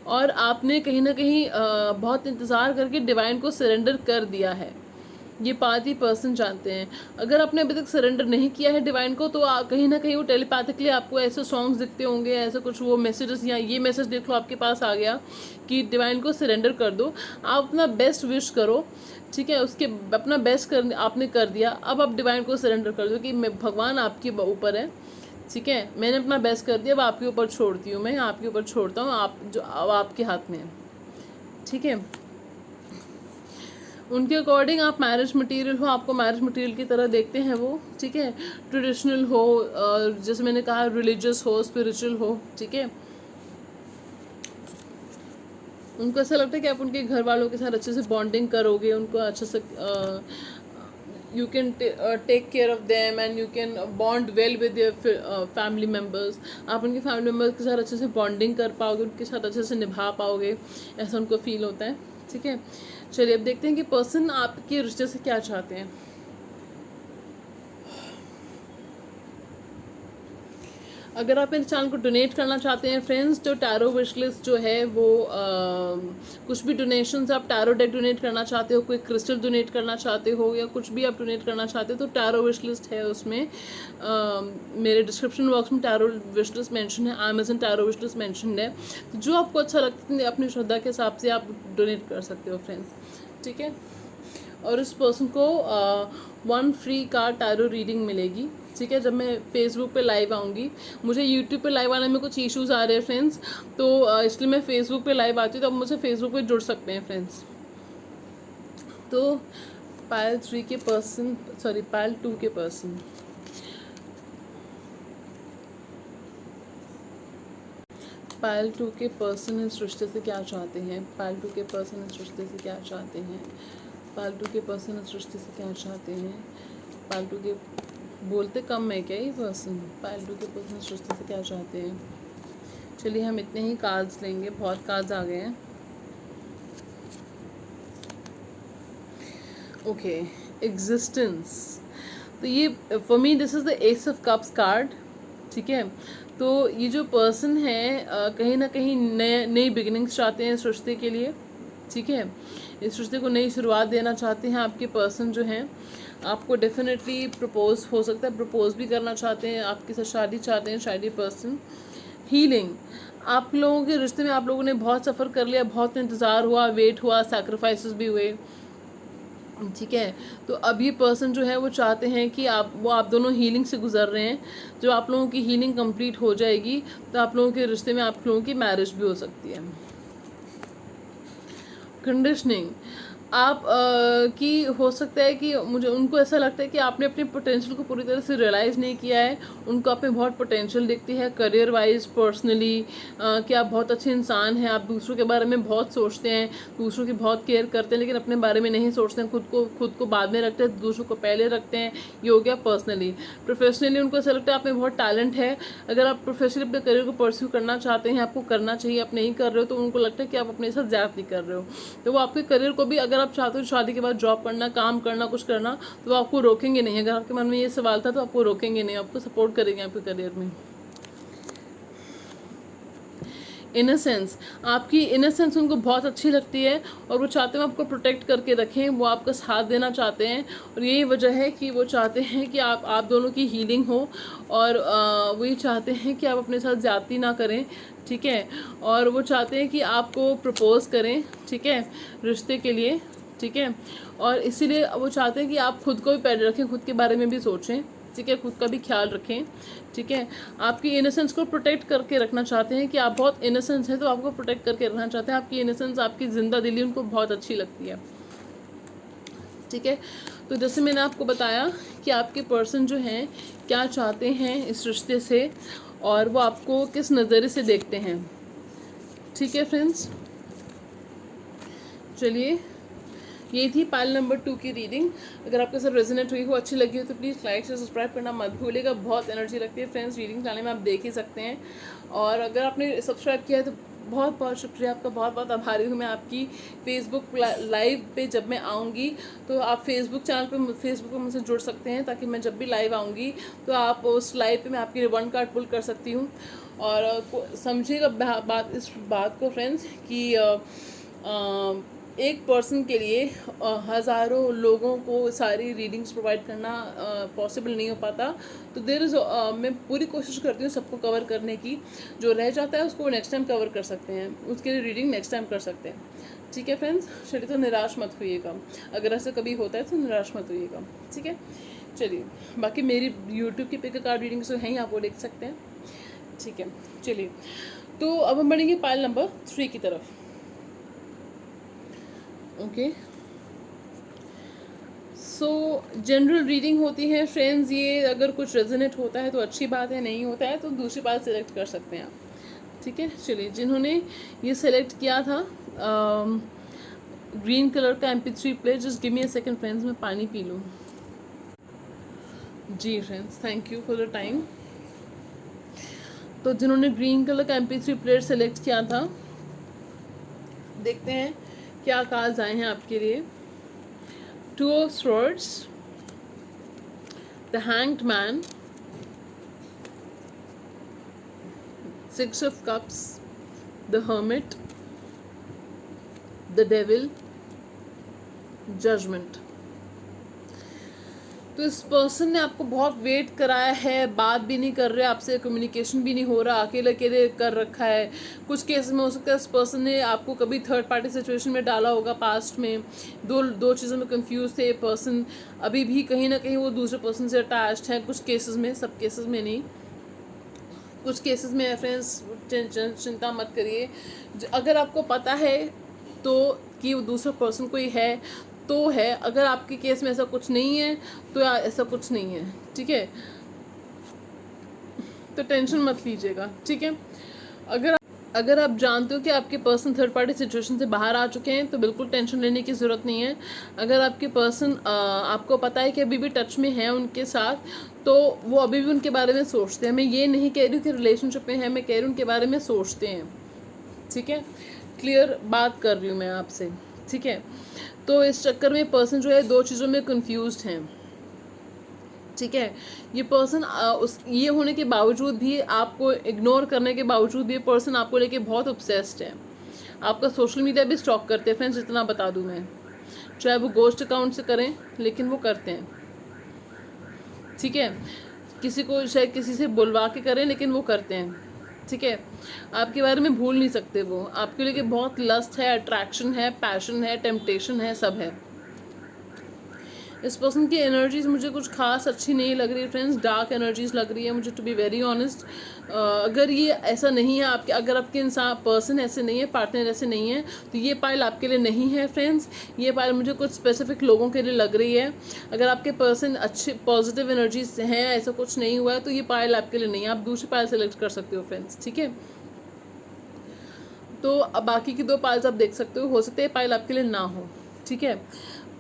और आपने कहीं ना कहीं बहुत इंतज़ार करके डिवाइन को सरेंडर कर दिया है, ये बात ही पर्सन जानते हैं। अगर आपने अभी तक सरेंडर नहीं किया है डिवाइन को, तो कहीं ना कहीं वो टेलीपैथिकली आपको ऐसे सॉन्ग्स दिखते होंगे, ऐसा कुछ वो मैसेजेस, या ये मैसेज देख लो आपके पास आ गया कि डिवाइन को सरेंडर कर दो, आप अपना बेस्ट विश करो, ठीक है। उसके अपना बेस्ट कर आपने कर दिया, अब आप डिवाइन को सरेंडर कर दो कि मैं, भगवान आपके ऊपर है, ठीक है, मैंने अपना बेस्ट कर दिया, अब आपके ऊपर छोड़ती हूँ, मैं आपके ऊपर छोड़ता हूँ, आप जो अब आपके हाथ में है, ठीक है। उनके अकॉर्डिंग आप मैरिज मटेरियल हो, आपको मैरिज मटेरियल की तरह देखते हैं वो, ठीक है। ट्रेडिशनल हो, जैसे मैंने कहा रिलीजियस हो, स्पिरिचुअल हो, ठीक है। उनको ऐसा लगता है कि आप उनके घर वालों के साथ अच्छे से बॉन्डिंग करोगे, उनको अच्छे से you can take care of them and you can bond well with your family members, आप उनके फैमिली मेम्बर्स के साथ अच्छे से बॉन्डिंग कर पाओगे, उनके साथ अच्छे से निभा पाओगे, ऐसा उनको फील होता है, ठीक है। चलिए अब देखते हैं कि पर्सन आपके रिश्ते से क्या चाहते हैं। अगर आप मेरे चैनल को डोनेट करना चाहते हैं फ्रेंड्स, तो टैरो विश लिस्ट जो है वो कुछ भी डोनेशंस आप टैरो डेक डोनेट करना चाहते हो, कोई क्रिस्टल डोनेट करना चाहते हो, या कुछ भी आप डोनेट करना चाहते हो, तो टैरो विश लिस्ट है उसमें। मेरे डिस्क्रिप्शन बॉक्स में टैरो विश लिस्ट मैंशन है, Amazon tarot wish list mention है, तो जो आपको अच्छा लगता है अपनी श्रद्धा के हिसाब से आप डोनेट कर सकते हो फ्रेंड्स, ठीक है। और इस पर्सन को 1 फ्री कार्ड टैरो रीडिंग मिलेगी, ठीक है, जब मैं फेसबुक पे लाइव आऊँगी। मुझे यूट्यूब पे लाइव आने में कुछ इश्यूज़ आ रहे हैं फ्रेंड्स, तो इसलिए मैं फेसबुक पे लाइव आती हूँ, तो आप मुझसे फेसबुक पे जुड़ सकते हैं फ्रेंड्स। तो पायल 3 के पर्सन, सॉरी पायल 2 के पर्सन, पायल 2 के पर्सन इस रिश्ते से क्या चाहते हैं? पायल 2 के पर्सन इस रिश्ते से क्या चाहते हैं? पायल 2 के पर्सन इस रिश्ते से क्या चाहते हैं? पायल 2 के बोलते कम है क्या ये पर्सन? पायल 2 के पर्सन इस रिश्ते से क्या चाहते हैं? चलिए हम इतने ही कार्ड्स लेंगे, बहुत कार्ड्स आ गए हैं। Okay, existence. तो ये for me this is the S of cups card, ठीक है। तो ये जो पर्सन है कहीं ना कहीं नई बिगिनिंग्स चाहते हैं इस रिश्ते के लिए, ठीक है। इस रिश्ते को नई शुरुआत देना चाहते हैं आपके पर्सन जो हैं। आपको डेफिनेटली प्रपोज हो सकता है, प्रपोज भी करना चाहते हैं, आपके साथ शादी चाहते हैं शादी पर्सन। हीलिंग, आप लोगों के रिश्ते में आप लोगों ने बहुत सफ़र कर लिया, बहुत इंतज़ार हुआ, वेट हुआ, सैक्रिफाइसेस भी हुए, ठीक है। तो अब ये पर्सन जो है वो चाहते हैं कि आप दोनों हीलिंग से गुजर रहे हैं। जब आप लोगों की हीलिंग कंप्लीट हो जाएगी तो आप लोगों के रिश्ते में आप लोगों की मैरिज भी हो सकती है। कंडीशनिंग, आप की हो सकता है कि मुझे उनको ऐसा लगता है कि आपने अपने पोटेंशियल को पूरी तरह से रियलाइज़ नहीं किया है। उनको आप में बहुत पोटेंशियल दिखती है करियर वाइज, पर्सनली, कि आप बहुत अच्छे इंसान हैं, आप दूसरों के बारे में बहुत सोचते हैं, दूसरों की बहुत केयर करते हैं, लेकिन अपने बारे में नहीं सोचते हैं, खुद को बाद में रखते हैं, दूसरों को पहले रखते हैं। ये हो गया पर्सनली। प्रोफेशनली उनको ऐसा लगता है आप में बहुत टैलेंट है। अगर आप प्रोफेशनली अपने करियर को परस्यू करना चाहते हैं, आपको करना चाहिए, आप नहीं कर रहे हो तो उनको लगता है कि आप अपने साथ ज़्यादती कर रहे हो। तो वो आपके करियर को भी, अगर आप चाहते हो शादी के बाद जॉब करना, काम करना, कुछ करना, तो वो आपको रोकेंगे नहीं। अगर आपके मन में ये सवाल था तो आपको रोकेंगे नहीं, आपको सपोर्ट करेंगे आपके करियर में। इनोसेंस, आपकी इनोसेंस उनको बहुत अच्छी लगती है और वो चाहते हैं आपको प्रोटेक्ट करके रखें, वो आपका साथ देना चाहते हैं। और यही वजह है कि वो चाहते हैं कि आप दोनों की हीलिंग हो, और वो ये चाहते हैं कि आप अपने साथ ज़्यादती ना करें, ठीक है। और वो चाहते हैं कि आपको प्रपोज करें, ठीक है, रिश्ते के लिए, ठीक है। और इसीलिए वो चाहते हैं कि आप खुद को भी पहले रखें, खुद के बारे में भी सोचें, ठीक है, खुद का भी ख्याल रखें, ठीक है। आपकी इनोसेंस को प्रोटेक्ट करके रखना चाहते हैं कि आप बहुत इनोसेंस हैं, तो आपको प्रोटेक्ट करके रखना चाहते हैं। आपकी इनोसेंस, आपकी जिंदा दिली उनको बहुत अच्छी लगती है, ठीक है। तो जैसे मैंने आपको बताया कि आपके पर्सन जो हैं क्या चाहते हैं इस रिश्ते से, और वो आपको किस नज़रिए से देखते हैं, ठीक है फ्रेंड्स। चलिए, ये थी पाइल नंबर 2 की रीडिंग। अगर आपके साथ रेजोनेट हुई हो, अच्छी लगी हो, तो प्लीज़ लाइक से सब्सक्राइब करना मत भूलिएगा। बहुत एनर्जी लगती है फ्रेंड्स रीडिंग चलाने में, आप देख ही सकते हैं। और अगर आपने सब्सक्राइब किया है तो बहुत बहुत शुक्रिया आपका, बहुत बहुत आभारी हूँ मैं आपकी। फेसबुक लाइव पे जब मैं आऊँगी तो आप फेसबुक चैनल पे, फेसबुक पे मुझसे जुड़ सकते हैं, ताकि मैं जब भी लाइव आऊँगी तो आप उस लाइव पे मैं आपकी रिबन कार्ड पुल कर सकती हूँ। और समझिएगा इस बात को फ्रेंड्स कि एक पर्सन के लिए हज़ारों लोगों को सारी रीडिंग्स प्रोवाइड करना पॉसिबल नहीं हो पाता। तो मैं पूरी कोशिश करती हूँ सबको कवर करने की। जो रह जाता है उसको नेक्स्ट टाइम कवर कर सकते हैं, उसके लिए रीडिंग नेक्स्ट टाइम कर सकते हैं, ठीक है फ्रेंड्स। चलिए, तो निराश मत होइएगा, अगर ऐसा कभी होता है तो निराश मत होइएगा, ठीक है। चलिए, बाकी मेरी यूट्यूब की पिक कार्ड रीडिंग्स तो हैं ही, आप वो देख सकते हैं, ठीक है। चलिए, तो अब हम बढ़ेंगे पाइल नंबर 3 की तरफ। ओके, सो जनरल रीडिंग होती है फ्रेंड्स। ये अगर कुछ रेजोनेट होता है तो अच्छी बात है, नहीं होता है तो दूसरी बात सेलेक्ट कर सकते हैं आप, ठीक है। चलिए, जिन्होंने ये सेलेक्ट किया था ग्रीन कलर का MP3 play, just give me a second friends, मैं पानी पी लूँ। जी friends, thank you for the time. तो जिन्होंने ग्रीन कलर का MP3 प्लेयर सेलेक्ट किया था, देखते हैं क्या कार्ड्स आए हैं आपके लिए। 2 of Swords, the Hanged Man, 6 of Cups, the Hermit, the Devil, Judgment। तो इस पर्सन ने आपको बहुत वेट कराया है, बात भी नहीं कर रहे आपसे, कम्युनिकेशन भी नहीं हो रहा, अकेले अकेले कर रखा है। कुछ केस में हो सकता है इस पर्सन ने आपको कभी थर्ड पार्टी सिचुएशन में डाला होगा पास्ट में, दो चीज़ों में कंफ्यूज थे। पर्सन अभी भी कहीं ना कहीं वो दूसरे पर्सन से अटैच्ड है, कुछ केसेस में, सब केसेस में नहीं, कुछ केसेस में। फ्रेंड्स, चिंता मत करिए, अगर आपको पता है तो कि वो दूसरा पर्सन कोई है तो है, अगर आपके केस में ऐसा कुछ नहीं है तो ऐसा कुछ नहीं है, ठीक है। तो टेंशन मत लीजिएगा, ठीक है। अगर अगर आप जानते हो कि आपके पर्सन थर्ड पार्टी सिचुएशन से बाहर आ चुके हैं तो बिल्कुल टेंशन लेने की ज़रूरत नहीं है। अगर आपके पर्सन आपको पता है कि अभी भी टच में है उनके साथ, तो वो अभी भी उनके बारे में सोचते हैं। मैं ये नहीं कह रही हूँ कि रिलेशनशिप में है, मैं कह रही हूँ उनके बारे में सोचते हैं। ठीक है, क्लियर बात कर रही हूँ मैं आपसे। ठीक है, तो इस चक्कर में पर्सन जो है दो चीज़ों में कन्फ्यूज्ड हैं। ठीक है, ये पर्सन उस ये होने के बावजूद भी, आपको इग्नोर करने के बावजूद भी, ये पर्सन आपको लेके बहुत ऑब्सेस्ड है। आपका सोशल मीडिया भी स्टॉक करते हैं फ्रेंड्स, इतना बता दूं मैं। चाहे वो गोस्ट अकाउंट से करें, लेकिन वो करते हैं। ठीक है, किसी को शायद किसी से बुलवा के करें, लेकिन वो करते हैं। ठीक है, आपके बारे में भूल नहीं सकते वो। आपके लिए बहुत लस्ट है, अट्रैक्शन है, पैशन है, टेम्पटेशन है, सब है। इस पर्सन की एनर्जीज मुझे कुछ खास अच्छी नहीं लग रही है फ्रेंड्स, डार्क एनर्जीज लग रही है मुझे, टू बी वेरी ऑनेस्ट। अगर ये ऐसा नहीं है आपके, अगर आपके इंसान पर्सन ऐसे नहीं है, पार्टनर ऐसे नहीं है, तो ये पाइल आपके लिए नहीं है फ्रेंड्स। ये पाइल मुझे कुछ स्पेसिफिक लोगों के लिए लग रही है। अगर आपके पर्सन अच्छे पॉजिटिव एनर्जीज हैं, ऐसा कुछ नहीं हुआ है, तो ये पाइल आपके लिए नहीं है। आप दूसरी पाइल सेलेक्ट कर सकते हो फ्रेंड्स। ठीक है, तो अब बाकी की दो पाइल्स आप देख सकते हो सकता है पाइल आपके लिए ना हो। ठीक है,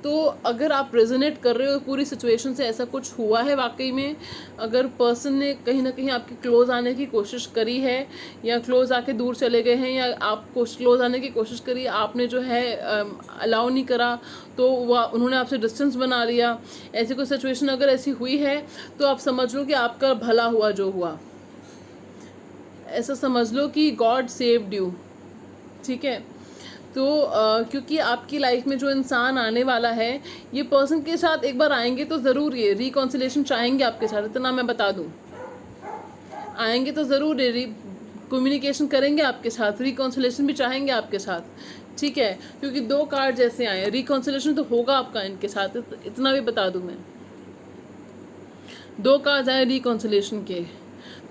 तो अगर आप रेजोनेट कर रहे हो पूरी सिचुएशन से, ऐसा कुछ हुआ है वाकई में, अगर पर्सन ने कहीं ना कहीं आपके क्लोज आने की कोशिश करी है, या क्लोज आके दूर चले गए हैं, या आप क्लोज आने की कोशिश करी, आपने जो है अलाउ नहीं करा, तो वह उन्होंने आपसे डिस्टेंस बना लिया, ऐसी कोई सिचुएशन अगर ऐसी हुई है, तो आप समझ लो कि आपका भला हुआ जो हुआ। ऐसा समझ लो कि गॉड सेव्ड यू। ठीक है, तो क्योंकि आपकी लाइफ में जो इंसान आने वाला है, ये पर्सन के साथ एक बार आएंगे तो ज़रूर ये रिकॉन्सिलेशन चाहेंगे आपके साथ, इतना मैं बता दूं। आएंगे तो ज़रूर ये कम्युनिकेशन करेंगे आपके साथ, रिकॉन्सिलेशन भी चाहेंगे आपके साथ। ठीक है, क्योंकि दो कार्ड जैसे आए, रिकॉन्सिलेशन तो होगा आपका इनके साथ, इतना भी बता दूं मैं। दो कार्ड आए रिकॉन्सिलेशन के,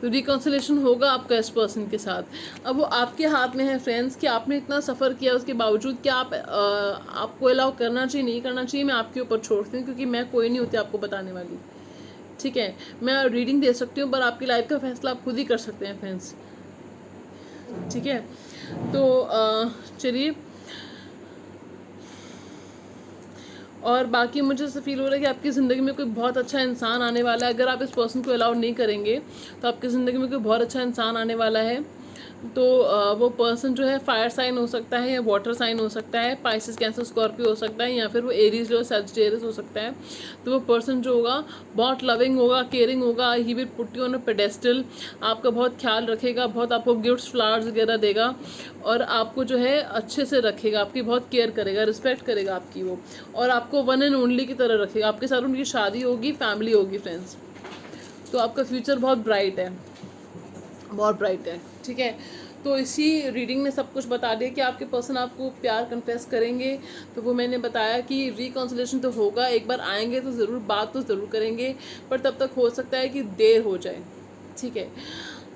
तो रिकॉन्सिलेशन होगा आपका इस पर्सन के साथ। अब वो आपके हाथ में है फ्रेंड्स, कि आपने इतना सफ़र किया उसके बावजूद क्या आपको अलाउ करना चाहिए, नहीं करना चाहिए, मैं आपके ऊपर छोड़ती हूँ, क्योंकि मैं कोई नहीं होती आपको बताने वाली। ठीक है, मैं रीडिंग दे सकती हूँ, पर आपकी लाइफ का फैसला आप खुद ही कर सकते हैं फ्रेंड्स। ठीक है, तो चलिए, और बाकी मुझे ऐसा फील हो रहा है कि आपकी ज़िंदगी में कोई बहुत अच्छा इंसान आने वाला है। अगर आप इस पर्सन को अलाउ नहीं करेंगे, तो आपकी ज़िंदगी में कोई बहुत अच्छा इंसान आने वाला है। तो वो पर्सन जो है फायर साइन हो सकता है, या वाटर साइन हो सकता है, पाइसेस, कैंसर, स्कॉर्पियो हो सकता है, या फिर वो एरीज और सजिटेरियस हो सकता है। तो वो पर्सन जो होगा बहुत लविंग होगा, केयरिंग होगा, he will put you on a pedestal, आपका बहुत ख्याल रखेगा, बहुत आपको गिफ्ट्स, फ्लावर्स वगैरह देगा, और आपको जो है अच्छे से रखेगा, आपकी बहुत केयर करेगा, रिस्पेक्ट करेगा आपकी वो, और आपको वन एंड ओनली की तरह रखेगा। आपके साथ उनकी शादी होगी, फैमिली होगी फ्रेंड्स। तो आपका फ्यूचर बहुत ब्राइट है, बहुत ब्राइट है। ठीक है, तो इसी रीडिंग ने सब कुछ बता दिया कि आपके पर्सन आपको प्यार कन्फेस करेंगे। तो वो मैंने बताया कि रिकॉन्सिलेशन तो होगा, एक बार आएंगे तो ज़रूर, बात तो ज़रूर करेंगे, पर तब तक हो सकता है कि देर हो जाए। ठीक है,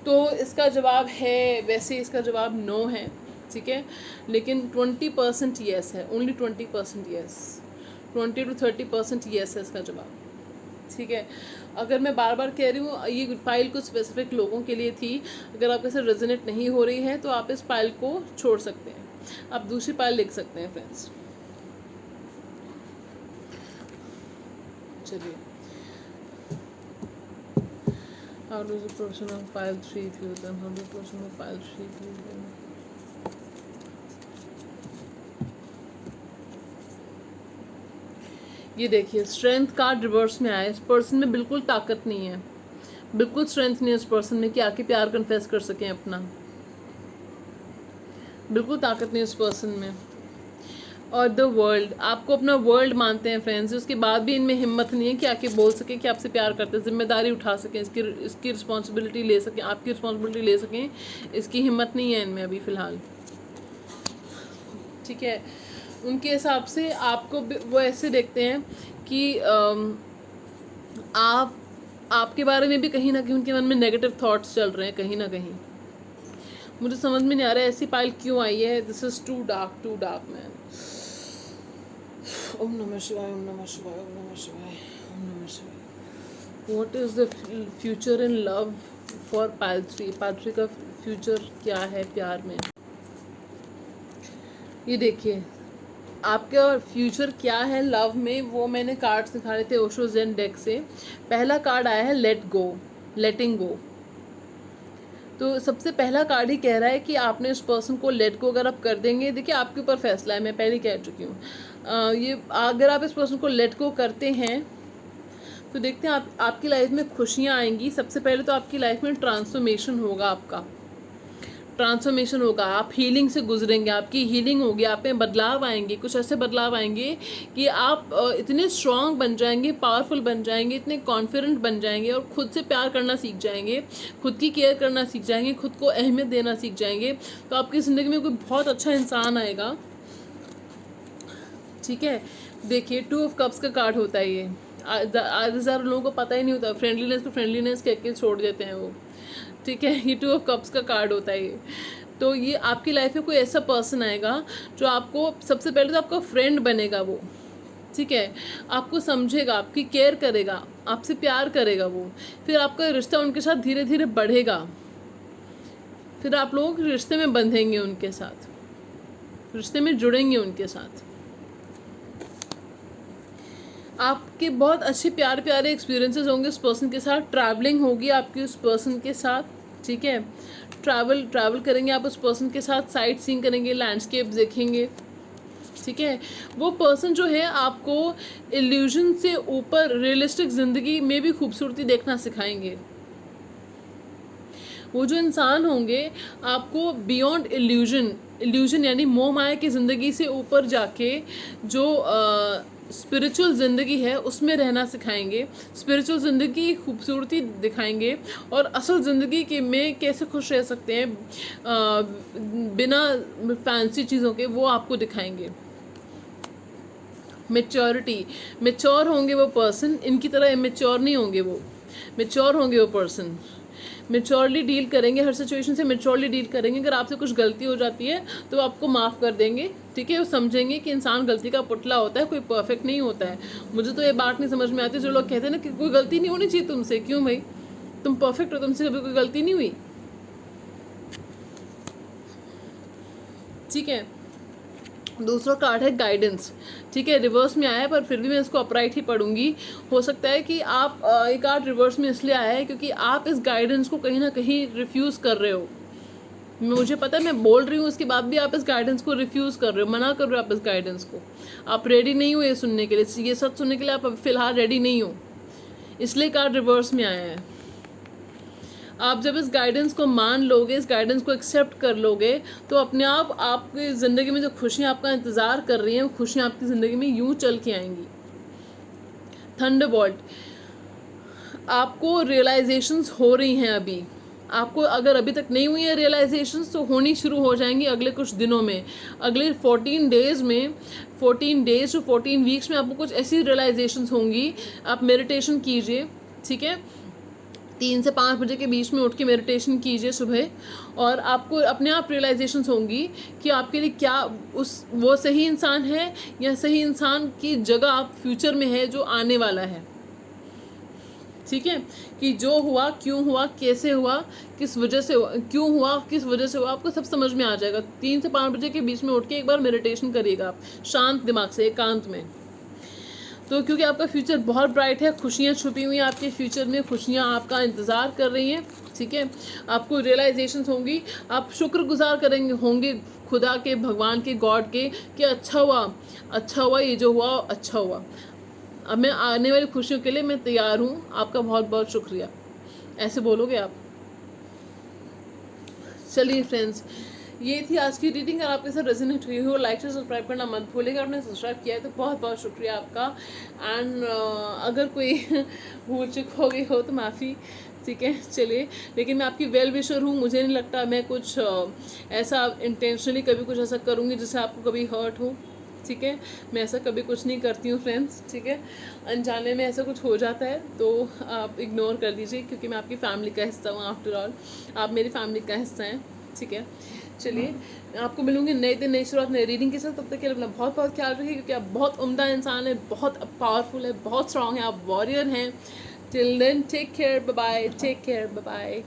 तो इसका जवाब है, वैसे इसका जवाब नो है। ठीक है, लेकिन 20% येस है, ओनली 20% येस, 20 to 30% येस है इसका जवाब। ठीक है, अगर मैं बार बार कह रही हूँ, ये फाइल कुछ स्पेसिफिक लोगों के लिए थी। अगर आपके साथ रेजोनेट नहीं हो रही है, तो आप इस फाइल को छोड़ सकते हैं, आप दूसरी फाइल लिख सकते हैं फ्रेंड्स। चलिए, how does the person of file 3 feel them? How does the person of file 3 feel them? ये देखिए, स्ट्रेंथ कार्ड रिवर्स में आया। इस पर्सन में बिल्कुल ताकत नहीं है, बिल्कुल स्ट्रेंथ नहीं है इस पर्सन में कि आके प्यार कन्फेस कर सकें अपना, बिल्कुल ताकत नहीं है इस पर्सन में। और द वर्ल्ड, आपको अपना वर्ल्ड मानते हैं फ्रेंड्स, उसके बाद भी इनमें हिम्मत नहीं है कि आके बोल सके कि आपसे प्यार करते हैं, जिम्मेदारी उठा सकें, इसकी रिस्पॉन्सिबिलिटी ले सकें, आपकी रिस्पॉन्सिबिलिटी ले सकें, इसकी हिम्मत नहीं है इनमें अभी फ़िलहाल। ठीक है, उनके हिसाब से आपको वो ऐसे देखते हैं कि आपके बारे में भी कहीं ना कहीं उनके मन में नेगेटिव थॉट्स चल रहे हैं कहीं ना कहीं। मुझे समझ में नहीं आ रहा है ऐसी पाइल क्यों आई है। This is too dark man. ओम नमः शिवाय, ओम नमः शिवाय, ओम नमः शिवाय, ओम नमः शिवाय। What is the future in love for pile three. Pile three का फ्यूचर क्या है प्यार में, ये देखिए आपका फ्यूचर क्या है लव में, वो मैंने कार्ड्स दिखाए थे ओशो ज़ेन डेक से। पहला कार्ड आया है लेट गो, लेटिंग गो। तो सबसे पहला कार्ड ही कह रहा है कि आपने उस पर्सन को लेट गो अगर आप कर देंगे, देखिए आपके ऊपर फैसला है, मैं पहले कह चुकी हूँ। ये अगर आप इस पर्सन को लेट गो करते हैं तो देखते हैं आपकी लाइफ में खुशियाँ आएंगी। सबसे पहले तो आपकी लाइफ में ट्रांसफॉर्मेशन होगा, आपका ट्रांसफॉर्मेशन होगा, आप हीलिंग से गुजरेंगे, आपकी हीलिंग होगी, आप में बदलाव आएंगे, कुछ ऐसे बदलाव आएंगे कि आप इतने स्ट्रांग बन जाएंगे, पावरफुल बन जाएंगे, इतने कॉन्फिडेंट बन जाएंगे और खुद से प्यार करना सीख जाएंगे, खुद की केयर करना सीख जाएंगे, खुद को अहमियत देना सीख जाएंगे। तो आपकी ज़िंदगी में कोई बहुत अच्छा इंसान आएगा, ठीक है। देखिए 2 ऑफ कप्स का कार्ड होता है ये। आधे ज़्यादा लोगों को पता ही नहीं होता, फ्रेंडलीनेस को फ्रेंडलीनेस कह के छोड़ देते हैं वो, ठीक है। ये 2 ऑफ कप्स का कार्ड होता है ये। तो ये आपकी लाइफ में कोई ऐसा पर्सन आएगा जो आपको सबसे पहले तो आपका फ्रेंड बनेगा वो, ठीक है, आपको समझेगा, आपकी केयर करेगा, आपसे प्यार करेगा वो। फिर आपका रिश्ता उनके साथ धीरे धीरे बढ़ेगा, फिर आप लोग रिश्ते में बंधेंगे उनके साथ, रिश्ते में जुड़ेंगे उनके साथ। आपके बहुत अच्छे प्यार प्यारे एक्सपीरियंसेस होंगे उस पर्सन के साथ, ट्रैवलिंग होगी आपकी उस पर्सन के साथ, ठीक है। ट्रैवल करेंगे आप उस पर्सन के साथ, साइट सीइंग करेंगे, लैंडस्केप देखेंगे, ठीक है। वो पर्सन जो है आपको इल्यूजन से ऊपर रियलिस्टिक ज़िंदगी में भी खूबसूरती देखना सिखाएंगे। वो जो इंसान होंगे आपको बियॉन्ड इल्यूजन यानी मोह माया की ज़िंदगी से ऊपर जाके जो स्पिरिचुअल ज़िंदगी है उसमें रहना सिखाएंगे, स्पिरिचुअल ज़िंदगी की खूबसूरती दिखाएंगे और असल ज़िंदगी के में कैसे खुश रह सकते हैं बिना फैंसी चीज़ों के, वो आपको दिखाएंगे। मेच्योर होंगे वो पर्सन, इनकी तरह इमेच्योर नहीं होंगे वो, मेच्योर होंगे वो पर्सन, मेच्योरली डील करेंगे, हर सिचुएशन से मेच्योरली डील करेंगे। अगर आपसे कुछ गलती हो जाती है तो वो आपको माफ़ कर देंगे, ठीक है। वो समझेंगे कि इंसान गलती का पुतला होता है, कोई परफेक्ट नहीं होता है। मुझे तो ये बात नहीं समझ में आती जो लोग कहते हैं ना कि कोई गलती नहीं होनी चाहिए तुमसे, क्यों भाई, तुम परफेक्ट हो, तुमसे कभी कोई गलती नहीं हुई, ठीक है। दूसरा कार्ड है गाइडेंस, ठीक है, रिवर्स में आया है पर फिर भी मैं इसको अपराइट ही पढ़ूंगी। हो सकता है कि आप ये कार्ड रिवर्स में इसलिए आया है क्योंकि आप इस गाइडेंस को कहीं ना कहीं रिफ्यूज़ कर रहे हो। मुझे पता है मैं बोल रही हूँ, उसके बाद भी आप इस गाइडेंस को रिफ्यूज़ कर रहे हो, मना कर रहे हो आप इस गाइडेंस को। आप रेडी नहीं हो ये सुनने के लिए, ये सच सुनने के लिए आप फ़िलहाल रेडी नहीं हो, इसलिए कार्ड रिवर्स में आया है। आप जब इस गाइडेंस को मान लोगे, इस गाइडेंस को एक्सेप्ट कर लोगे, तो अपने आप आपकी ज़िंदगी में जो खुशियाँ आपका इंतज़ार कर रही हैं वो खुशियाँ आपकी ज़िंदगी में यूँ चल के आएंगी। थंडरबोल्ट, आपको रियलाइजेशंस हो रही हैं अभी, आपको अगर अभी तक नहीं हुई है रियलाइजेशंस तो होनी शुरू हो जाएंगी अगले कुछ दिनों में, अगले 14 डेज़ में, 14 डेज टू 14 वीक्स में आपको कुछ ऐसी रियलाइजेशंस होंगी। आप मेडिटेशन कीजिए, ठीक है, 3 से 5 बजे के बीच में उठ के मेडिटेशन कीजिए सुबह, और आपको अपने आप रियलाइजेशंस होंगी कि आपके लिए क्या वो सही इंसान है या सही इंसान की जगह आप फ्यूचर में है जो आने वाला है, ठीक है। कि जो हुआ, क्यों हुआ, कैसे हुआ, किस वजह से हुआ, क्यों हुआ, किस वजह से हुआ, आपको सब समझ में आ जाएगा। 3 से 5 बजे के बीच में उठ के एक बार मेडिटेशन करिएगा आप, शांत दिमाग से, एकांत में। तो क्योंकि आपका फ्यूचर बहुत ब्राइट है, खुशियाँ छुपी हुई हैं आपके फ्यूचर में, खुशियाँ आपका इंतज़ार कर रही हैं, ठीक है। आपको रियलाइजेशंस होंगी, आप शुक्रगुजार करेंगे होंगे खुदा के, भगवान के, गॉड के, कि अच्छा हुआ ये जो हुआ अच्छा हुआ, अब मैं आने वाली खुशियों के लिए मैं तैयार हूँ, आपका बहुत बहुत शुक्रिया, ऐसे बोलोगे आप। चलिए फ्रेंड्स, ये थी आज की रीडिंग। अगर आपके साथ रेजोनेट हुई हो, लाइक से सब्सक्राइब करना मत भूलिएगा। आपने सब्सक्राइब किया है तो बहुत बहुत शुक्रिया आपका। एंड अगर कोई भूल चूक हो गई हो तो माफ़ी, ठीक है। चलिए, लेकिन मैं आपकी वेल विशर हूँ, मुझे नहीं लगता मैं कुछ ऐसा इंटेंशनली कभी कुछ ऐसा करूँगी जिससे आपको कभी हर्ट हो, ठीक है। मैं ऐसा कभी कुछ नहीं करती हूँ फ्रेंड्स, ठीक है। अनजाने में ऐसा कुछ हो जाता है तो आप इग्नोर कर दीजिए, क्योंकि मैं आपकी फैमिली का हिस्सा हूँ, आफ्टर ऑल आप मेरी फैमिली का हिस्सा हैं, ठीक है। चलिए, आपको मिलूंगी नए दिन, नई शुरुआत, नई रीडिंग के साथ। तब तक के लिए अपना बहुत बहुत ख्याल रखिए, क्योंकि आप बहुत उम्दा इंसान है, बहुत पावरफुल है, बहुत स्ट्रांग है, आप वॉरियर हैं, Till then, take care. Bye bye. Take care. Bye bye.